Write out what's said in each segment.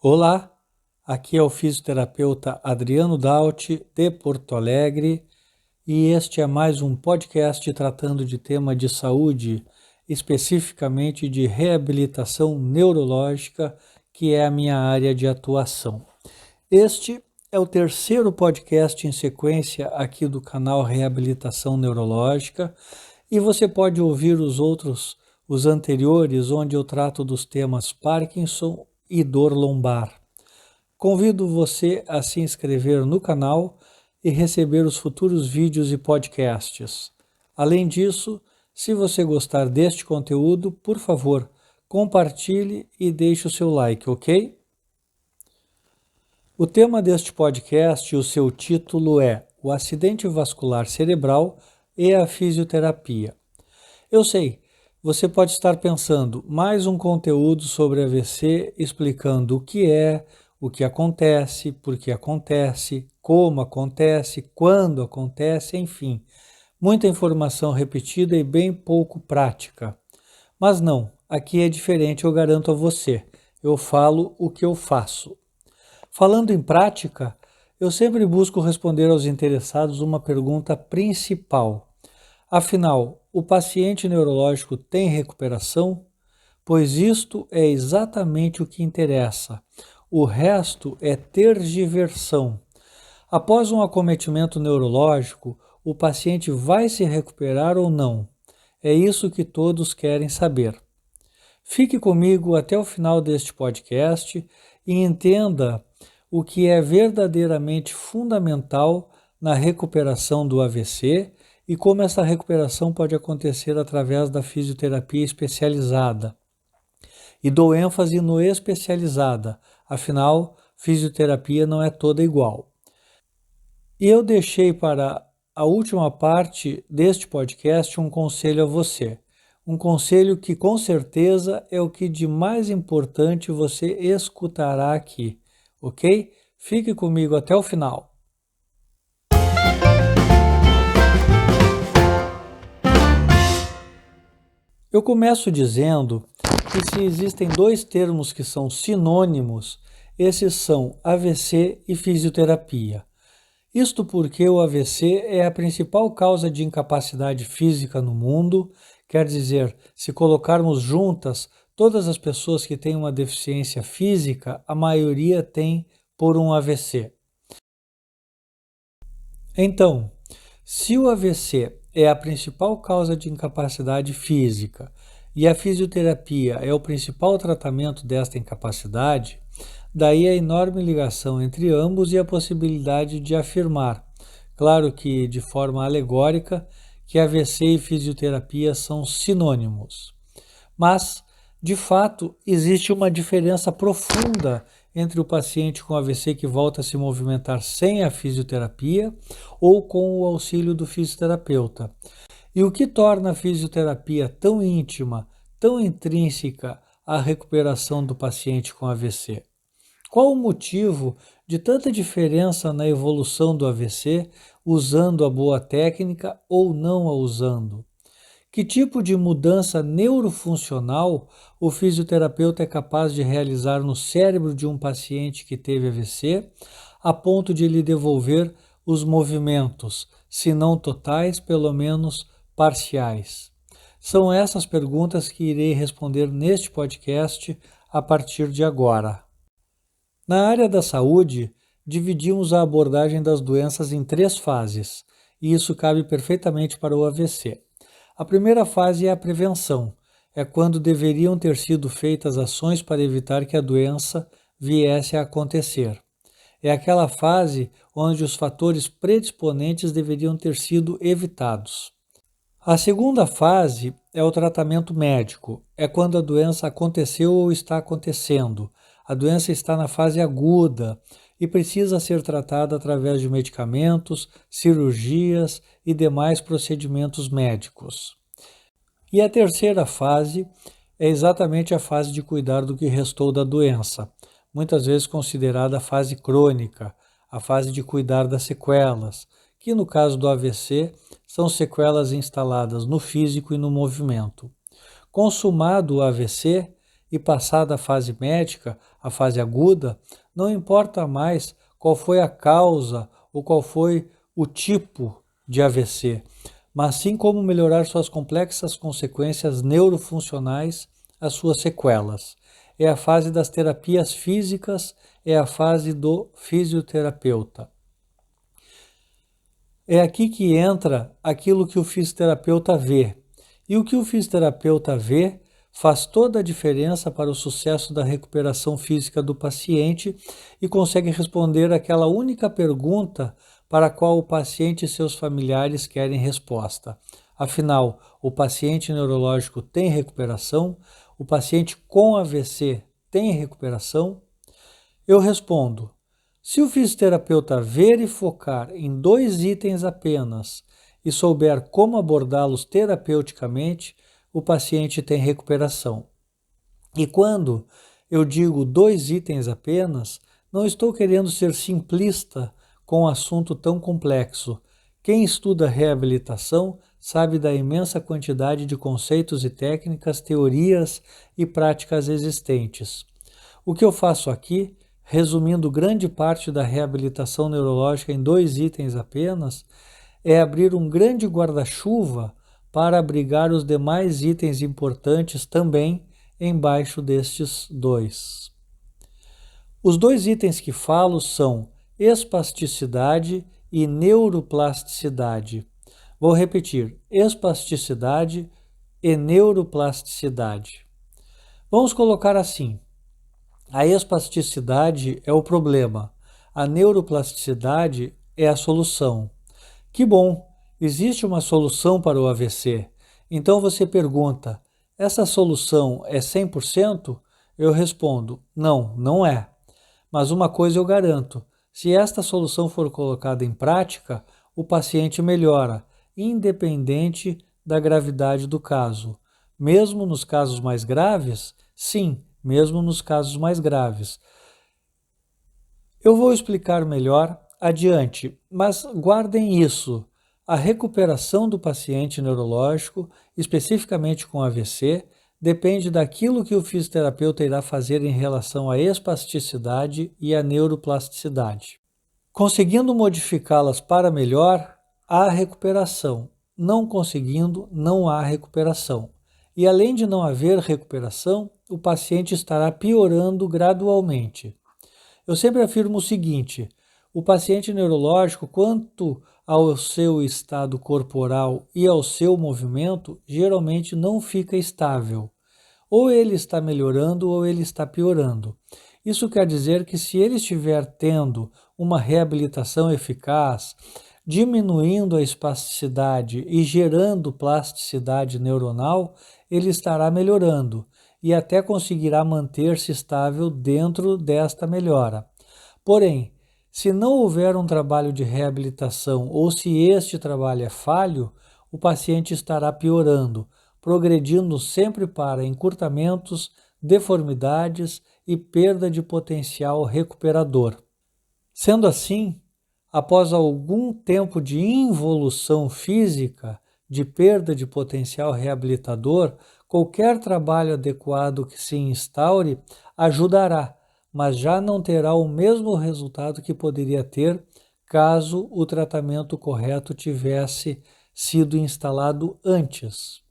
Olá, aqui é o fisioterapeuta Adriano Dauti, de Porto Alegre, e este é mais um podcast tratando de tema de saúde, especificamente de reabilitação neurológica, que é a minha área de atuação. Este é o terceiro podcast em sequência aqui do canal Reabilitação Neurológica, e você pode ouvir os anteriores, onde eu trato dos temas Parkinson e dor lombar. Convido você a se inscrever no canal e receber os futuros vídeos e podcasts. Além disso, se você gostar deste conteúdo, por favor, compartilhe e deixe o seu like, ok? O tema deste podcast e o seu título é O acidente vascular cerebral e a fisioterapia. Eu sei, você pode estar pensando, mais um conteúdo sobre AVC explicando o que acontece, por que acontece, como acontece, quando acontece, enfim. Muita informação repetida e bem pouco prática. Mas não, aqui é diferente, eu garanto a você. Eu falo o que eu faço. Falando em prática, eu sempre busco responder aos interessados uma pergunta principal. Afinal, o paciente neurológico tem recuperação? Pois isto é exatamente o que interessa. O resto é tergiversão. Após um acometimento neurológico, o paciente vai se recuperar ou não? É isso que todos querem saber. Fique comigo até o final deste podcast e entenda o que é verdadeiramente fundamental na recuperação do AVC e como essa recuperação pode acontecer através da fisioterapia especializada. E dou ênfase no especializada, afinal, fisioterapia não é toda igual. E eu deixei para a última parte deste podcast um conselho a você. Um conselho que com certeza é o que de mais importante você escutará aqui, ok? Fique comigo até o final. Eu começo dizendo que se existem dois termos que são sinônimos, esses são AVC e fisioterapia. Isto porque o AVC é a principal causa de incapacidade física no mundo, quer dizer, se colocarmos juntas todas as pessoas que têm uma deficiência física, a maioria tem por um AVC. Então, se o AVC é a principal causa de incapacidade física e a fisioterapia é o principal tratamento desta incapacidade, daí a enorme ligação entre ambos e a possibilidade de afirmar, claro que de forma alegórica, que AVC e fisioterapia são sinônimos. Mas, de fato, existe uma diferença profunda entre o paciente com AVC que volta a se movimentar sem a fisioterapia ou com o auxílio do fisioterapeuta. E o que torna a fisioterapia tão íntima, tão intrínseca à recuperação do paciente com AVC? Qual o motivo de tanta diferença na evolução do AVC usando a boa técnica ou não a usando? Que tipo de mudança neurofuncional o fisioterapeuta é capaz de realizar no cérebro de um paciente que teve AVC, a ponto de lhe devolver os movimentos, se não totais, pelo menos parciais? São essas perguntas que irei responder neste podcast a partir de agora. Na área da saúde, dividimos a abordagem das doenças em 3 fases, e isso cabe perfeitamente para o AVC. A primeira fase é a prevenção, é quando deveriam ter sido feitas ações para evitar que a doença viesse a acontecer. É aquela fase onde os fatores predisponentes deveriam ter sido evitados. A segunda fase é o tratamento médico, é quando a doença aconteceu ou está acontecendo. A doença está na fase aguda e precisa ser tratada através de medicamentos, cirurgias e demais procedimentos médicos. E a terceira fase é exatamente a fase de cuidar do que restou da doença, muitas vezes considerada a fase crônica, a fase de cuidar das sequelas, que no caso do AVC são sequelas instaladas no físico e no movimento. Consumado o AVC, e passada a fase médica, a fase aguda, não importa mais qual foi a causa ou qual foi o tipo de AVC, mas sim como melhorar suas complexas consequências neurofuncionais, as suas sequelas. É a fase das terapias físicas, é a fase do fisioterapeuta. É aqui que entra aquilo que o fisioterapeuta vê. E o que o fisioterapeuta vê faz toda a diferença para o sucesso da recuperação física do paciente e consegue responder aquela única pergunta para a qual o paciente e seus familiares querem resposta. Afinal, o paciente neurológico tem recuperação? O paciente com AVC tem recuperação? Eu respondo: se o fisioterapeuta ver e focar em 2 itens apenas e souber como abordá-los terapeuticamente, o paciente tem recuperação. E quando eu digo 2 itens apenas, não estou querendo ser simplista com um assunto tão complexo. Quem estuda reabilitação sabe da imensa quantidade de conceitos e técnicas, teorias e práticas existentes. O que eu faço aqui, resumindo grande parte da reabilitação neurológica em 2 itens apenas, é abrir um grande guarda-chuva para abrigar os demais itens importantes também embaixo destes 2. Os 2 itens que falo são espasticidade e neuroplasticidade. Vou repetir: espasticidade e neuroplasticidade. Vamos colocar assim: a espasticidade é o problema, a neuroplasticidade é a solução. Que bom, existe uma solução para o AVC. Então você pergunta: essa solução é 100%? Eu respondo: não, não é. Mas uma coisa eu garanto: se esta solução for colocada em prática, o paciente melhora, independente da gravidade do caso. Mesmo nos casos mais graves? Sim, mesmo nos casos mais graves. Eu vou explicar melhor adiante, mas guardem isso. A recuperação do paciente neurológico, especificamente com AVC, depende daquilo que o fisioterapeuta irá fazer em relação à espasticidade e à neuroplasticidade. Conseguindo modificá-las para melhor, há recuperação. Não conseguindo, não há recuperação. E além de não haver recuperação, o paciente estará piorando gradualmente. Eu sempre afirmo o seguinte: o paciente neurológico, quanto ao seu estado corporal e ao seu movimento, geralmente não fica estável. Ou ele está melhorando ou ele está piorando. Isso quer dizer que se ele estiver tendo uma reabilitação eficaz, diminuindo a espasticidade e gerando plasticidade neuronal, ele estará melhorando e até conseguirá manter-se estável dentro desta melhora. Porém, se não houver um trabalho de reabilitação ou se este trabalho é falho, o paciente estará piorando, progredindo sempre para encurtamentos, deformidades e perda de potencial recuperador. Sendo assim, após algum tempo de involução física, de perda de potencial reabilitador, qualquer trabalho adequado que se instaure ajudará, mas já não terá o mesmo resultado que poderia ter caso o tratamento correto tivesse sido instalado antes.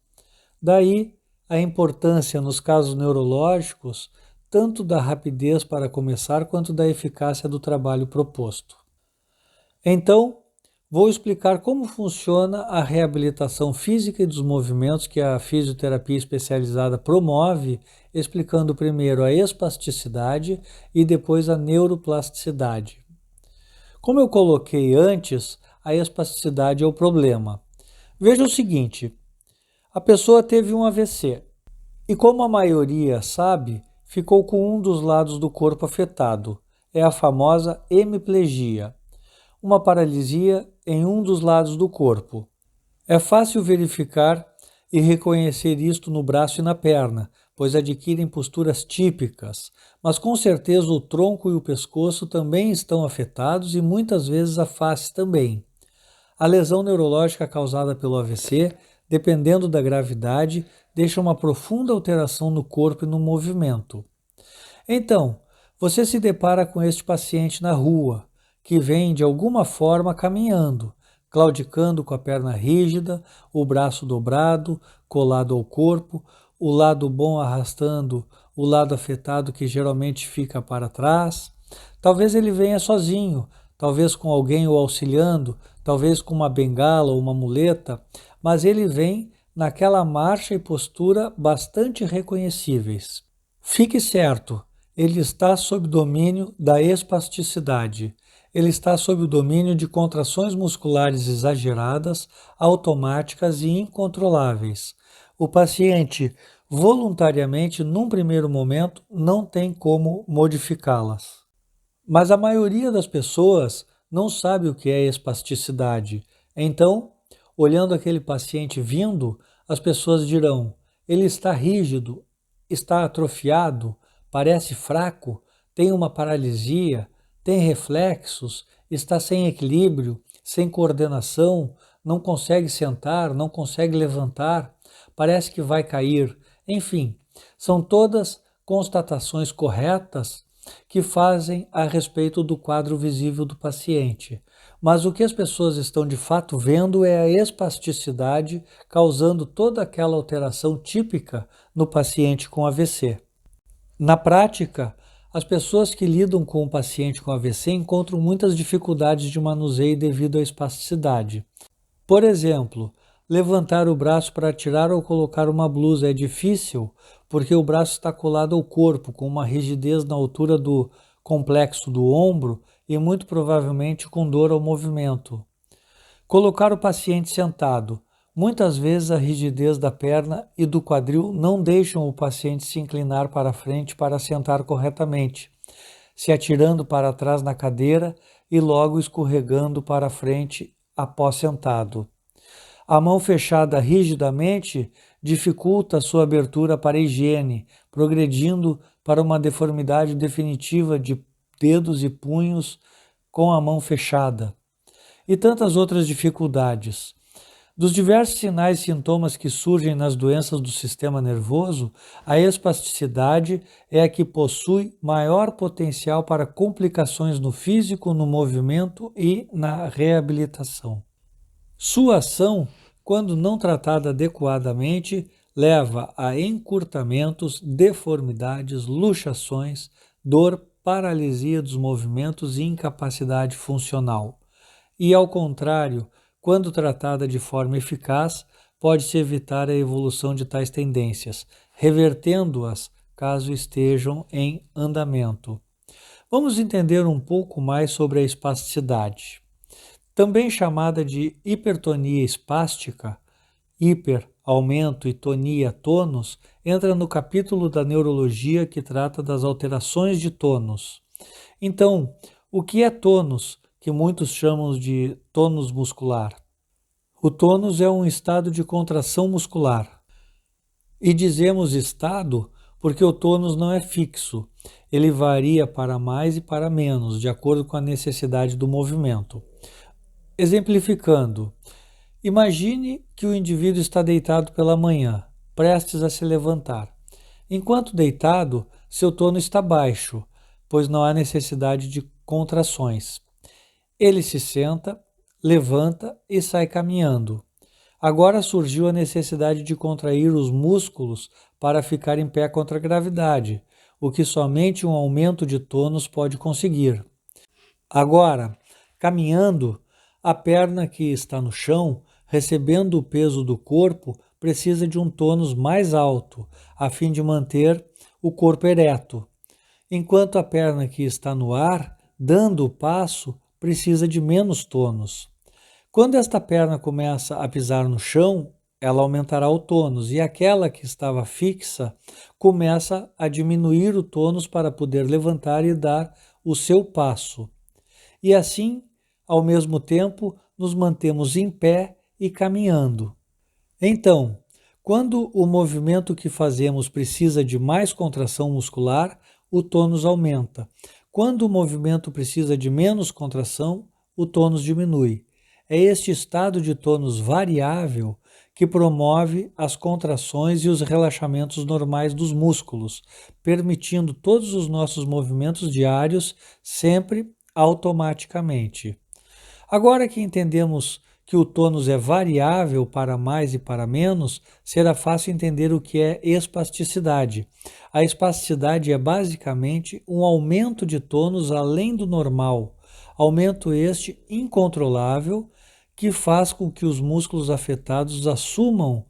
Daí a importância nos casos neurológicos, tanto da rapidez para começar quanto da eficácia do trabalho proposto. Então, vou explicar como funciona a reabilitação física e dos movimentos que a fisioterapia especializada promove, explicando primeiro a espasticidade e depois a neuroplasticidade. Como eu coloquei antes, a espasticidade é o problema. Veja o seguinte: a pessoa teve um AVC e, como a maioria sabe, ficou com um dos lados do corpo afetado. É a famosa hemiplegia, uma paralisia em um dos lados do corpo. É fácil verificar e reconhecer isto no braço e na perna, pois adquirem posturas típicas, mas com certeza o tronco e o pescoço também estão afetados e muitas vezes a face também. A lesão neurológica causada pelo AVC dependendo da gravidade, deixa uma profunda alteração no corpo e no movimento. Então, você se depara com este paciente na rua, que vem de alguma forma caminhando, claudicando com a perna rígida, o braço dobrado, colado ao corpo, o lado bom arrastando o lado afetado que geralmente fica para trás. Talvez ele venha sozinho, talvez com alguém o auxiliando, talvez com uma bengala ou uma muleta, mas ele vem naquela marcha e postura bastante reconhecíveis. Fique certo, ele está sob domínio da espasticidade. Ele está sob o domínio de contrações musculares exageradas, automáticas e incontroláveis. O paciente, voluntariamente, num primeiro momento, não tem como modificá-las. Mas a maioria das pessoas não sabe o que é espasticidade. Então, olhando aquele paciente vindo, as pessoas dirão: ele está rígido, está atrofiado, parece fraco, tem uma paralisia, tem reflexos, está sem equilíbrio, sem coordenação, não consegue sentar, não consegue levantar, parece que vai cair. Enfim, são todas constatações corretas que fazem a respeito do quadro visível do paciente. Mas o que as pessoas estão de fato vendo é a espasticidade causando toda aquela alteração típica no paciente com AVC. Na prática, as pessoas que lidam com o paciente com AVC encontram muitas dificuldades de manuseio devido à espasticidade. Por exemplo, levantar o braço para tirar ou colocar uma blusa é difícil porque o braço está colado ao corpo, com uma rigidez na altura do complexo do ombro e muito provavelmente com dor ao movimento. Colocar o paciente sentado. Muitas vezes a rigidez da perna e do quadril não deixam o paciente se inclinar para frente para sentar corretamente, se atirando para trás na cadeira e logo escorregando para frente após sentado. A mão fechada rigidamente dificulta sua abertura para a higiene, progredindo para uma deformidade definitiva de dedos e punhos com a mão fechada. E tantas outras dificuldades. Dos diversos sinais e sintomas que surgem nas doenças do sistema nervoso, a espasticidade é a que possui maior potencial para complicações no físico, no movimento e na reabilitação. Sua ação, quando não tratada adequadamente, leva a encurtamentos, deformidades, luxações, dor, paralisia dos movimentos e incapacidade funcional. E, ao contrário, quando tratada de forma eficaz, pode-se evitar a evolução de tais tendências, revertendo-as caso estejam em andamento. Vamos entender um pouco mais sobre a espasticidade. Também chamada de hipertonia espástica, hiper, aumento e tonia, tônus, entra no capítulo da neurologia que trata das alterações de tônus. Então, o que é tônus, que muitos chamam de tônus muscular? O tônus é um estado de contração muscular. E dizemos estado porque o tônus não é fixo, ele varia para mais e para menos, de acordo com a necessidade do movimento. Exemplificando, imagine que o indivíduo está deitado pela manhã, prestes a se levantar. Enquanto deitado, seu tônus está baixo, pois não há necessidade de contrações. Ele se senta, levanta e sai caminhando. Agora surgiu a necessidade de contrair os músculos para ficar em pé contra a gravidade, o que somente um aumento de tônus pode conseguir. Agora, caminhando, a perna que está no chão, recebendo o peso do corpo, precisa de um tônus mais alto, a fim de manter o corpo ereto. Enquanto a perna que está no ar, dando o passo, precisa de menos tônus. Quando esta perna começa a pisar no chão, ela aumentará o tônus, e aquela que estava fixa começa a diminuir o tônus para poder levantar e dar o seu passo. E assim, ao mesmo tempo, nos mantemos em pé e caminhando. Então, quando o movimento que fazemos precisa de mais contração muscular, o tônus aumenta. Quando o movimento precisa de menos contração, o tônus diminui. É este estado de tônus variável que promove as contrações e os relaxamentos normais dos músculos, permitindo todos os nossos movimentos diários sempre automaticamente. Agora que entendemos que o tônus é variável para mais e para menos, será fácil entender o que é espasticidade. A espasticidade é basicamente um aumento de tônus além do normal, aumento este incontrolável que faz com que os músculos afetados assumam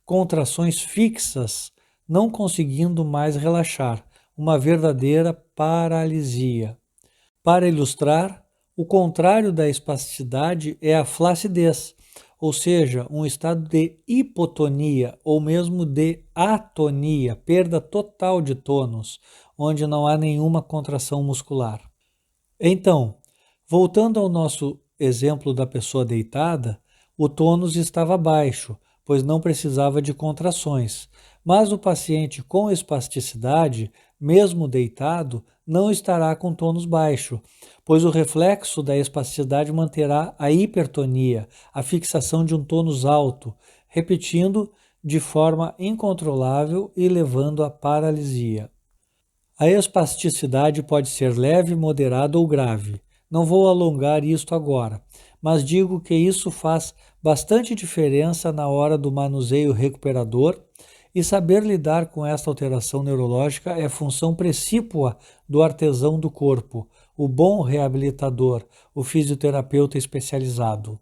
contrações fixas, não conseguindo mais relaxar, uma verdadeira paralisia. Para ilustrar, o contrário da espasticidade é a flacidez, ou seja, um estado de hipotonia ou mesmo de atonia, perda total de tônus, onde não há nenhuma contração muscular. Então, voltando ao nosso exemplo da pessoa deitada, o tônus estava baixo, pois não precisava de contrações, mas o paciente com espasticidade, mesmo deitado, não estará com tônus baixo, pois o reflexo da espasticidade manterá a hipertonia, a fixação de um tônus alto, repetindo de forma incontrolável e levando à paralisia. A espasticidade pode ser leve, moderada ou grave. Não vou alongar isto agora, mas digo que isso faz bastante diferença na hora do manuseio recuperador e saber lidar com esta alteração neurológica é função precípua do artesão do corpo, o bom reabilitador, o fisioterapeuta especializado.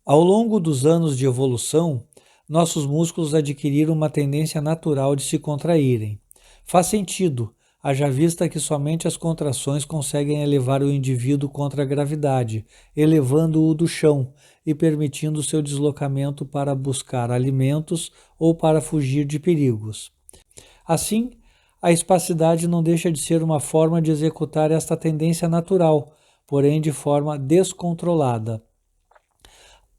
Ao longo dos anos de evolução, nossos músculos adquiriram uma tendência natural de se contraírem. Faz sentido, haja vista que somente as contrações conseguem elevar o indivíduo contra a gravidade, elevando-o do chão e permitindo seu deslocamento para buscar alimentos ou para fugir de perigos. Assim, a espasticidade não deixa de ser uma forma de executar esta tendência natural, porém de forma descontrolada.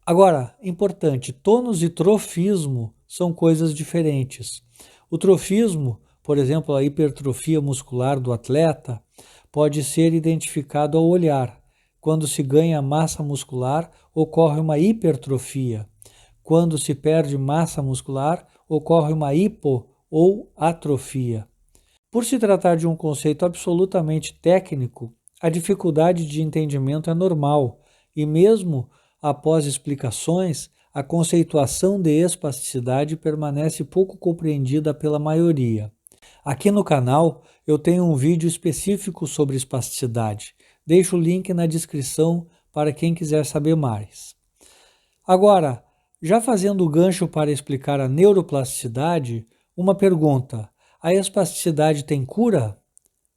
Agora, importante, tônus e trofismo são coisas diferentes. O trofismo, por exemplo, a hipertrofia muscular do atleta, pode ser identificado ao olhar. Quando se ganha massa muscular, ocorre uma hipertrofia. Quando se perde massa muscular, ocorre uma hipo ou atrofia. Por se tratar de um conceito absolutamente técnico, a dificuldade de entendimento é normal e mesmo após explicações, a conceituação de espasticidade permanece pouco compreendida pela maioria. Aqui no canal eu tenho um vídeo específico sobre espasticidade. Deixo o link na descrição para quem quiser saber mais. Agora, já fazendo o gancho para explicar a neuroplasticidade, uma pergunta: a espasticidade tem cura?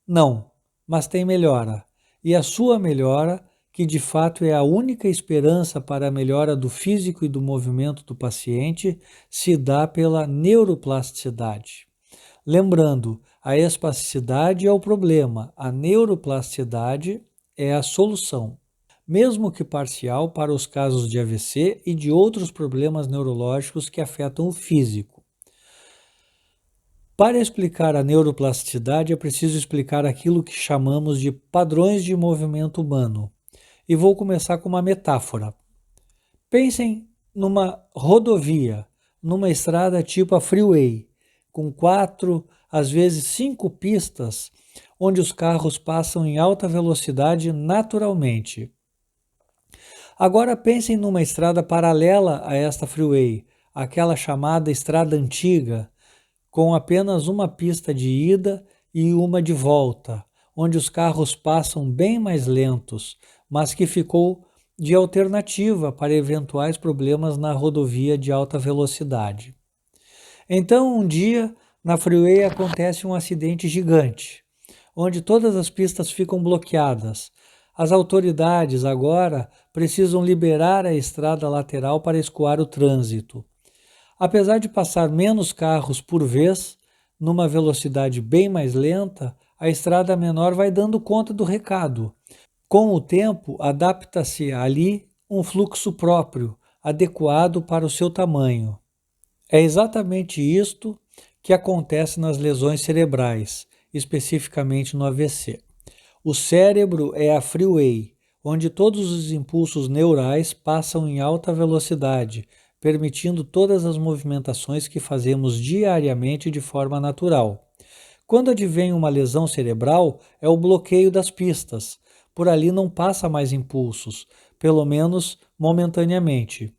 Não, mas tem melhora. E a sua melhora, que de fato é a única esperança para a melhora do físico e do movimento do paciente, se dá pela neuroplasticidade. Lembrando, a espasticidade é o problema, a neuroplasticidade é a solução, mesmo que parcial para os casos de AVC e de outros problemas neurológicos que afetam o físico. Para explicar a neuroplasticidade, é preciso explicar aquilo que chamamos de padrões de movimento humano. E vou começar com uma metáfora. Pensem numa rodovia, numa estrada tipo a freeway, com 4, às vezes 5 pistas, onde os carros passam em alta velocidade naturalmente. Agora pensem numa estrada paralela a esta freeway, aquela chamada estrada antiga, com apenas uma pista de ida e uma de volta, onde os carros passam bem mais lentos, mas que ficou de alternativa para eventuais problemas na rodovia de alta velocidade. Então, um dia, na freeway acontece um acidente gigante, onde todas as pistas ficam bloqueadas. As autoridades agora precisam liberar a estrada lateral para escoar o trânsito. Apesar de passar menos carros por vez, numa velocidade bem mais lenta, a estrada menor vai dando conta do recado. Com o tempo, adapta-se ali um fluxo próprio, adequado para o seu tamanho. É exatamente isto que acontece nas lesões cerebrais, especificamente no AVC. O cérebro é a freeway, onde todos os impulsos neurais passam em alta velocidade, permitindo todas as movimentações que fazemos diariamente de forma natural. Quando advém uma lesão cerebral, é o bloqueio das pistas. Por ali não passa mais impulsos, pelo menos momentaneamente.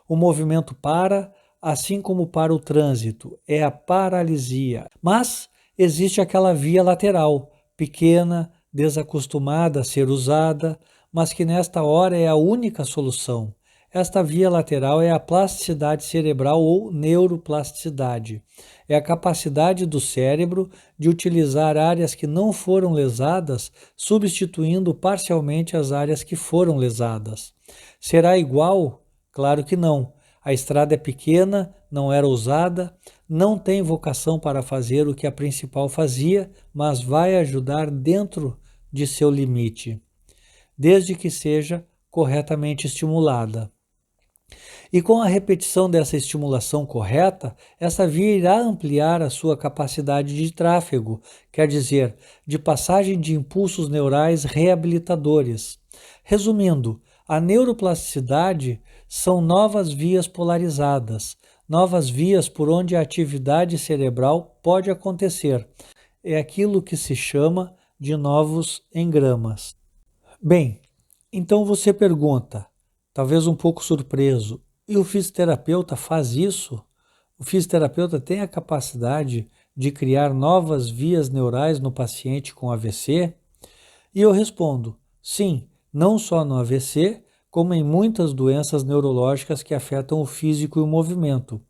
O movimento para, assim como para o trânsito, é a paralisia. Mas existe aquela via lateral, pequena, desacostumada a ser usada, mas que nesta hora é a única solução. Esta via lateral é a plasticidade cerebral ou neuroplasticidade. É a capacidade do cérebro de utilizar áreas que não foram lesadas, substituindo parcialmente as áreas que foram lesadas. Será igual? Claro que não. A estrada é pequena, não era usada, não tem vocação para fazer o que a principal fazia, mas vai ajudar dentro de seu limite, desde que seja corretamente estimulada. E com a repetição dessa estimulação correta, essa via irá ampliar a sua capacidade de tráfego, quer dizer, de passagem de impulsos neurais reabilitadores. Resumindo, a neuroplasticidade são novas vias polarizadas, novas vias por onde a atividade cerebral pode acontecer. É aquilo que se chama de novos engramas. Bem, então você pergunta, talvez um pouco surpreso, e o fisioterapeuta faz isso? O fisioterapeuta tem a capacidade de criar novas vias neurais no paciente com AVC? E eu respondo, sim, não só no AVC, como em muitas doenças neurológicas que afetam o físico e o movimento.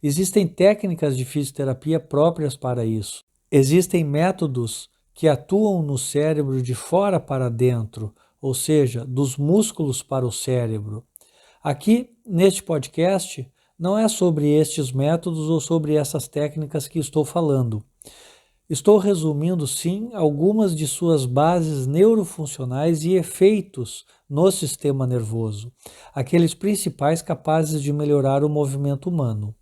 Existem técnicas de fisioterapia próprias para isso. Existem métodos que atuam no cérebro de fora para dentro, ou seja, dos músculos para o cérebro. Aqui, neste podcast, não é sobre estes métodos ou sobre essas técnicas que estou falando. Estou resumindo, sim, algumas de suas bases neurofuncionais e efeitos no sistema nervoso, aqueles principais capazes de melhorar o movimento humano.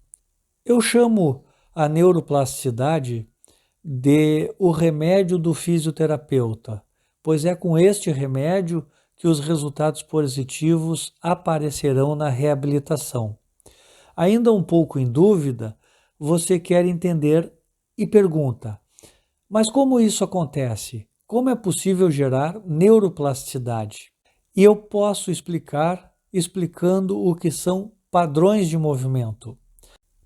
Eu chamo a neuroplasticidade de o remédio do fisioterapeuta, pois é com este remédio que os resultados positivos aparecerão na reabilitação. Ainda um pouco em dúvida, você quer entender e pergunta: mas como isso acontece? Como é possível gerar neuroplasticidade? E eu posso explicar explicando o que são padrões de movimento.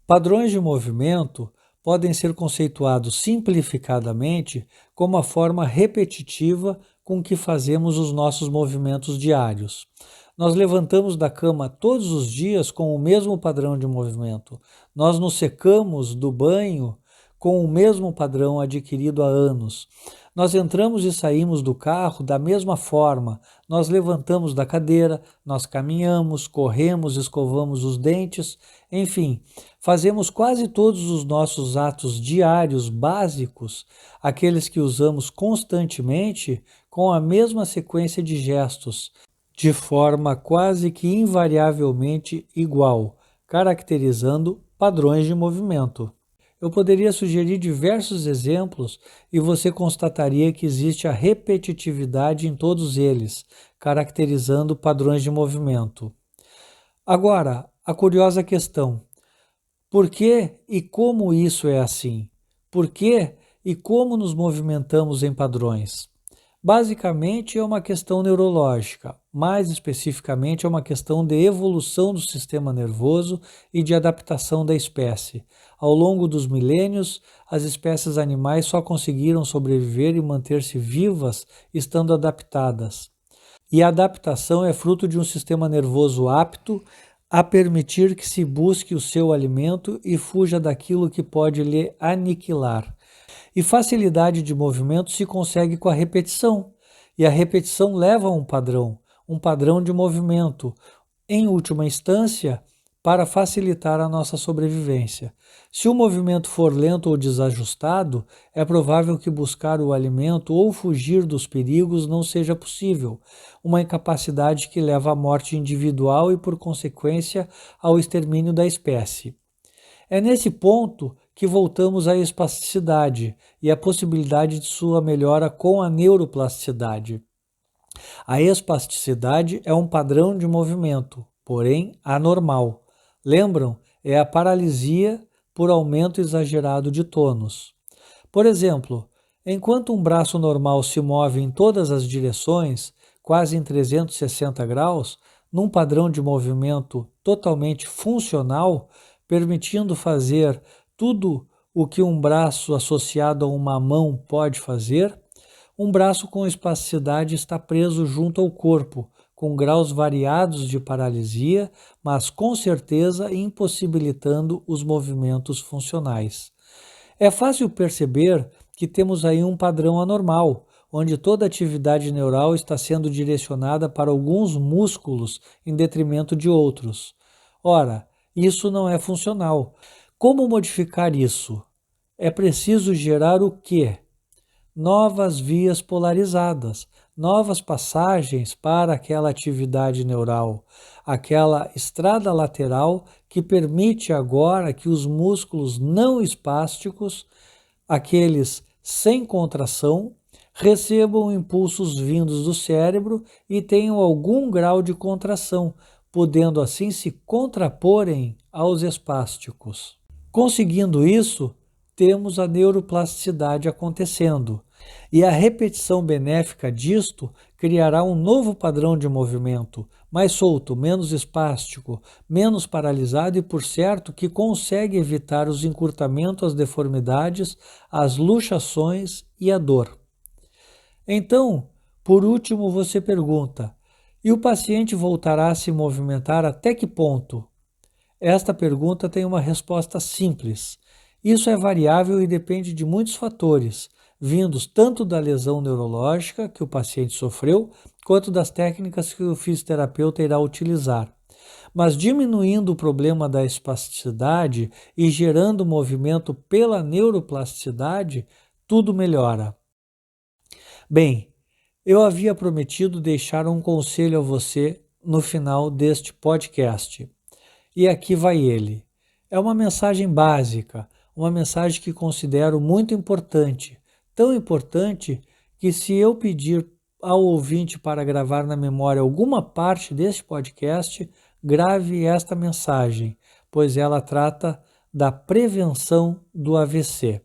Padrões de movimento podem ser conceituados simplificadamente como a forma repetitiva com que fazemos os nossos movimentos diários. Nós levantamos da cama todos os dias com o mesmo padrão de movimento. Nós nos secamos do banho com o mesmo padrão adquirido há anos. Nós entramos e saímos do carro da mesma forma. Nós levantamos da cadeira, nós caminhamos, corremos, escovamos os dentes, enfim, fazemos quase todos os nossos atos diários básicos, aqueles que usamos constantemente, com a mesma sequência de gestos, de forma quase que invariavelmente igual, caracterizando padrões de movimento. Eu poderia sugerir diversos exemplos e você constataria que existe a repetitividade em todos eles, caracterizando padrões de movimento. Agora, a curiosa questão: por que e como isso é assim? Por que e como nos movimentamos em padrões? Basicamente é uma questão neurológica, mais especificamente é uma questão de evolução do sistema nervoso e de adaptação da espécie. Ao longo dos milênios, as espécies animais só conseguiram sobreviver e manter-se vivas estando adaptadas. E a adaptação é fruto de um sistema nervoso apto a permitir que se busque o seu alimento e fuja daquilo que pode lhe aniquilar. E facilidade de movimento se consegue com a repetição. E a repetição leva a um padrão de movimento, em última instância, para facilitar a nossa sobrevivência. Se o movimento for lento ou desajustado, é provável que buscar o alimento ou fugir dos perigos não seja possível, uma incapacidade que leva à morte individual e, por consequência, ao extermínio da espécie. É nesse ponto que voltamos à espasticidade e à possibilidade de sua melhora com a neuroplasticidade. A espasticidade é um padrão de movimento, porém anormal. Lembram? É a paralisia por aumento exagerado de tônus. Por exemplo, enquanto um braço normal se move em todas as direções, quase em 360 graus, num padrão de movimento totalmente funcional, permitindo fazer tudo o que um braço associado a uma mão pode fazer, um braço com espasticidade está preso junto ao corpo, com graus variados de paralisia, mas com certeza impossibilitando os movimentos funcionais. É fácil perceber que temos aí um padrão anormal, onde toda atividade neural está sendo direcionada para alguns músculos em detrimento de outros. Ora, isso não é funcional. Como modificar isso? É preciso gerar o quê? Novas vias polarizadas, novas passagens para aquela atividade neural, aquela estrada lateral que permite agora que os músculos não espásticos, aqueles sem contração, recebam impulsos vindos do cérebro e tenham algum grau de contração, podendo assim se contraporem aos espásticos. Conseguindo isso, temos a neuroplasticidade acontecendo. E a repetição benéfica disto criará um novo padrão de movimento, mais solto, menos espástico, menos paralisado e, por certo, que consegue evitar os encurtamentos, as deformidades, as luxações e a dor. Então, por último, você pergunta: e o paciente voltará a se movimentar até que ponto? Esta pergunta tem uma resposta simples. Isso é variável e depende de muitos fatores, vindos tanto da lesão neurológica que o paciente sofreu, quanto das técnicas que o fisioterapeuta irá utilizar. Mas diminuindo o problema da espasticidade e gerando movimento pela neuroplasticidade, tudo melhora. Bem, eu havia prometido deixar um conselho a você no final deste podcast. E aqui vai ele. É uma mensagem básica, uma mensagem que considero muito importante. Tão importante que, se eu pedir ao ouvinte para gravar na memória alguma parte deste podcast, grave esta mensagem, pois ela trata da prevenção do AVC.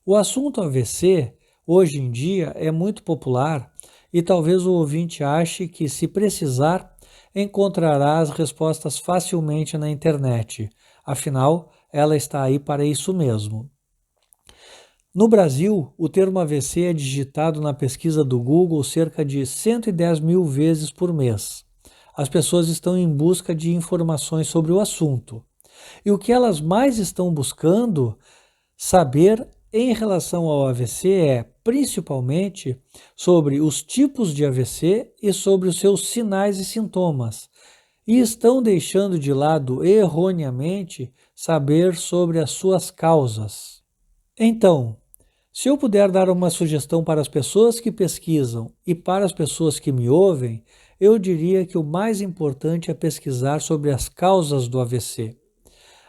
O assunto AVC, hoje em dia, é muito popular e talvez o ouvinte ache que, se precisar, encontrará as respostas facilmente na internet. Afinal, ela está aí para isso mesmo. No Brasil, o termo AVC é digitado na pesquisa do Google cerca de 110 mil vezes por mês. As pessoas estão em busca de informações sobre o assunto. E o que elas mais estão buscando saber em relação ao AVC é, principalmente, sobre os tipos de AVC e sobre os seus sinais e sintomas, e estão deixando de lado, erroneamente, saber sobre as suas causas. Então, se eu puder dar uma sugestão para as pessoas que pesquisam e para as pessoas que me ouvem, eu diria que o mais importante é pesquisar sobre as causas do AVC.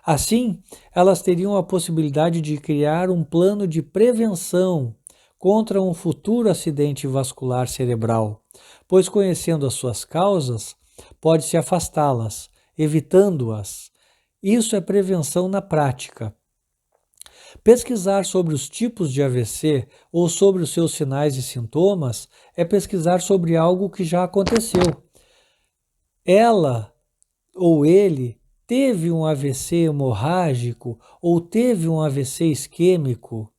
Assim, elas teriam a possibilidade de criar um plano de prevenção contra um futuro acidente vascular cerebral, pois, conhecendo as suas causas, pode-se afastá-las, evitando-as. Isso é prevenção na prática. Pesquisar sobre os tipos de AVC ou sobre os seus sinais e sintomas é pesquisar sobre algo que já aconteceu. Ela ou ele teve um AVC hemorrágico ou teve um AVC isquêmico.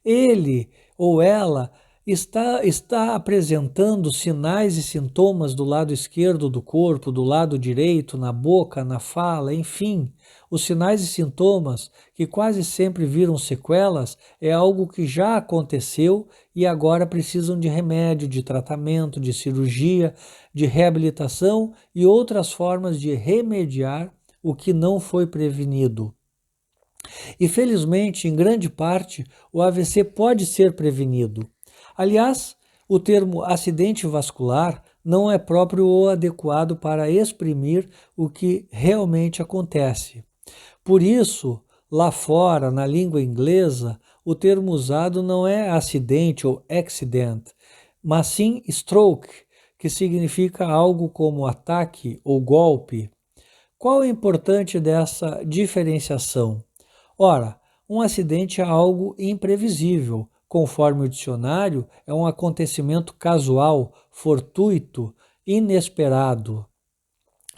Ele ou ela está apresentando sinais e sintomas do lado esquerdo do corpo, do lado direito, na boca, na fala, enfim. Os sinais e sintomas, que quase sempre viram sequelas, é algo que já aconteceu e agora precisam de remédio, de tratamento, de cirurgia, de reabilitação e outras formas de remediar o que não foi prevenido. E felizmente, em grande parte, o AVC pode ser prevenido. Aliás, o termo acidente vascular não é próprio ou adequado para exprimir o que realmente acontece. Por isso, lá fora, na língua inglesa, o termo usado não é acidente ou accident, mas sim stroke, que significa algo como ataque ou golpe. Qual é o importante dessa diferenciação? Ora, um acidente é algo imprevisível. Conforme o dicionário, é um acontecimento casual, fortuito, inesperado.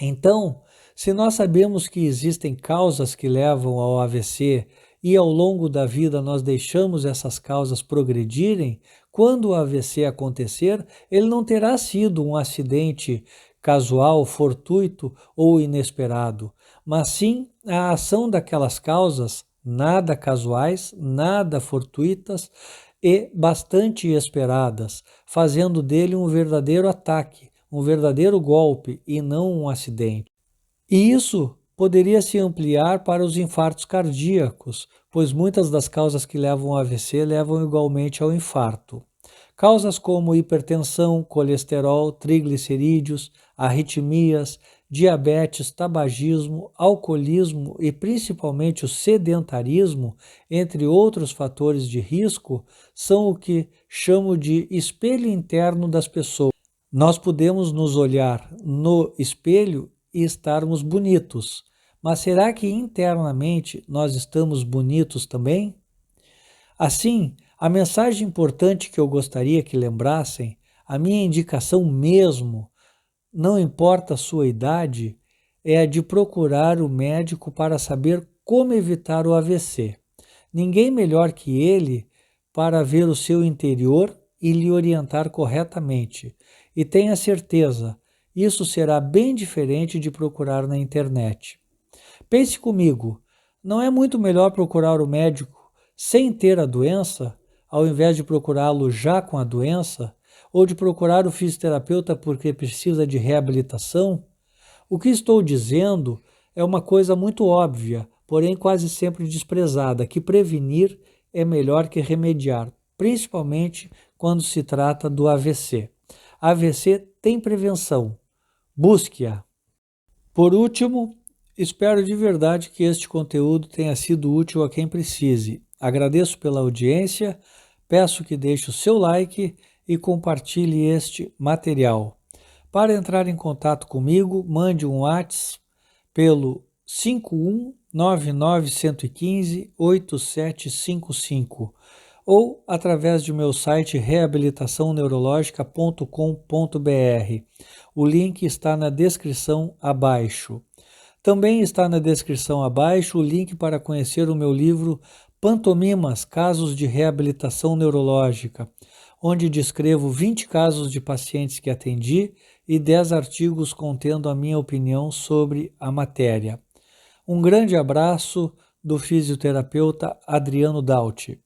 Então, se nós sabemos que existem causas que levam ao AVC e ao longo da vida nós deixamos essas causas progredirem, quando o AVC acontecer, ele não terá sido um acidente casual, fortuito ou inesperado, mas sim a ação daquelas causas, nada casuais, nada fortuitas e bastante esperadas, fazendo dele um verdadeiro ataque, um verdadeiro golpe e não um acidente. E isso poderia se ampliar para os infartos cardíacos, pois muitas das causas que levam ao AVC levam igualmente ao infarto. Causas como hipertensão, colesterol, triglicerídeos, arritmias, diabetes, tabagismo, alcoolismo e principalmente o sedentarismo, entre outros fatores de risco, são o que chamo de espelho interno das pessoas. Nós podemos nos olhar no espelho e estarmos bonitos, mas será que internamente nós estamos bonitos também? Assim, a mensagem importante que eu gostaria que lembrassem, a minha indicação mesmo, não importa a sua idade, é a de procurar o médico para saber como evitar o AVC. Ninguém melhor que ele para ver o seu interior e lhe orientar corretamente. E tenha certeza, isso será bem diferente de procurar na internet. Pense comigo, não é muito melhor procurar o médico sem ter a doença, ao invés de procurá-lo já com a doença, ou de procurar o fisioterapeuta porque precisa de reabilitação? O que estou dizendo é uma coisa muito óbvia, porém quase sempre desprezada, que prevenir é melhor que remediar, principalmente quando se trata do AVC. AVC tem prevenção, busque-a. Por último, espero de verdade que este conteúdo tenha sido útil a quem precise. Agradeço pela audiência, peço que deixe o seu like e compartilhe este material. Para entrar em contato comigo, mande um WhatsApp pelo 5199-115-8755 ou através de meu site reabilitaçãoneurologica.com.br. O link está na descrição abaixo. Também está na descrição abaixo o link para conhecer o meu livro Pantomimas, Casos de Reabilitação Neurológica, onde descrevo 20 casos de pacientes que atendi e 10 artigos contendo a minha opinião sobre a matéria. Um grande abraço do fisioterapeuta Adriano Dauti.